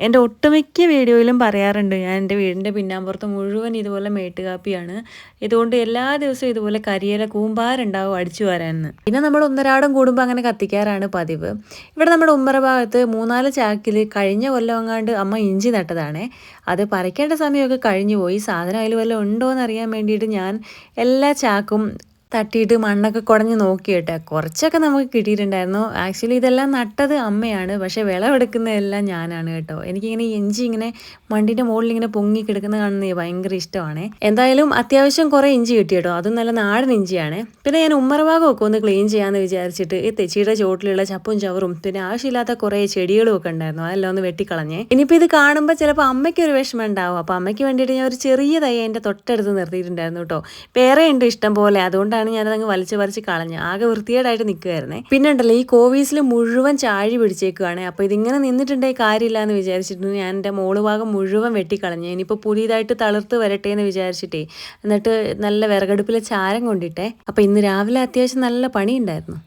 എൻ്റെ ഒട്ടുമിക്ക വീഡിയോയിലും പറയാറുണ്ട് ഞാൻ എൻ്റെ വീടിൻ്റെ പിന്നാമ്പുറത്ത് മുഴുവൻ ഇതുപോലെ മേട്ടുകാപ്പിയാണ്. ഇതുകൊണ്ട് എല്ലാ ദിവസവും ഇതുപോലെ കരിയില കൂമ്പാരുണ്ടാവും അടിച്ചു വരാനെന്ന്. പിന്നെ നമ്മൾ ഒന്നരാടം കൂടുമ്പോൾ അങ്ങനെ കത്തിക്കാറാണ് പതിവ്. ഇവിടെ നമ്മുടെ ഉമ്മറ ഭാഗത്ത് 3-4 ചാക്കിൽ കഴിഞ്ഞ കൊല്ലം എങ്ങാണ്ട് അമ്മ ഇഞ്ചി നട്ടതാണേ. അത് പറിക്കേണ്ട സമയമൊക്കെ കഴിഞ്ഞു പോയി. സാധനം അതിൽ വല്ലതും ഉണ്ടോ എന്ന് അറിയാൻ വേണ്ടിയിട്ട് ഞാൻ എല്ലാ ചാക്കും തട്ടിയിട്ട് മണ്ണൊക്കെ കുടഞ്ഞ് നോക്കി കേട്ടോ. കുറച്ചൊക്കെ നമുക്ക് കിട്ടിയിട്ടുണ്ടായിരുന്നു. ആക്ച്വലി ഇതെല്ലാം നട്ടത് അമ്മയാണ്, പക്ഷേ വിളവെടുക്കുന്നതെല്ലാം ഞാനാണ് കേട്ടോ. എനിക്കിങ്ങനെ ഇഞ്ചി ഇങ്ങനെ മണ്ണിൻ്റെ മുകളിൽ ഇങ്ങനെ പൊങ്ങി കിടക്കുന്ന കാണുന്നത് ഭയങ്കര ഇഷ്ടമാണ്. എന്തായാലും അത്യാവശ്യം കുറേ ഇഞ്ചി കിട്ടി കേട്ടോ. അതും നല്ല നാടൻ ഇഞ്ചിയാണ്. പിന്നെ ഞാൻ ഉമ്മറ ഭാഗമൊക്കെ ഒന്ന് ക്ലീൻ ചെയ്യാമെന്ന് വിചാരിച്ചിട്ട് ഈ തെച്ചിയുടെ ചോട്ടിലുള്ള ചപ്പും ചവറും പിന്നെ ആവശ്യമില്ലാത്ത കുറേ ചെടികളും ഒക്കെ ഉണ്ടായിരുന്നു, അതെല്ലാം ഒന്ന് വെട്ടിക്കളഞ്ഞേ. ഇനിയിപ്പോൾ ഇത് കാണുമ്പോൾ ചിലപ്പോൾ അമ്മയ്ക്ക് ഒരു വിഷമം ഉണ്ടാവും. അപ്പോൾ അമ്മയ്ക്ക് വേണ്ടിയിട്ട് ഞാൻ ഒരു ചെറിയ തൈ എൻ്റെ തൊട്ടടുത്ത് നിർത്തിയിട്ടുണ്ടായിരുന്നു കേട്ടോ. വേറെ ഉണ്ട് ഇഷ്ടം പോലെ, അതുകൊണ്ടാണ് ഞാനതങ്ങ് വലിച്ച് കളഞ്ഞു. ആകെ വൃത്തികേടായിട്ട് നിൽക്കുമായിരുന്നേ. പിന്നെ ഉണ്ടല്ലോ ഈ കോവീസിൽ മുഴുവൻ ചാഴി പിടിച്ചേക്കുവാണ്. അപ്പോൾ ഇതിങ്ങനെ നിന്നിട്ടുണ്ടെങ്കിൽ കാര്യമില്ല എന്ന് വിചാരിച്ചിട്ട് ഞാൻ എൻ്റെ മോള് ഭാഗം മുഴുവൻ വെട്ടിക്കളഞ്ഞു. ഇനിയിപ്പോൾ പുതിയതായിട്ട് തളിർത്ത് വരട്ടെ എന്ന് വിചാരിച്ചിട്ടേ എന്നിട്ട് നല്ല വിറകടുപ്പിലെ ചാരം കൊണ്ടിട്ടേ. അപ്പോൾ ഇന്ന് രാവിലെ അത്യാവശ്യം നല്ല പണി ഉണ്ടായിരുന്നു.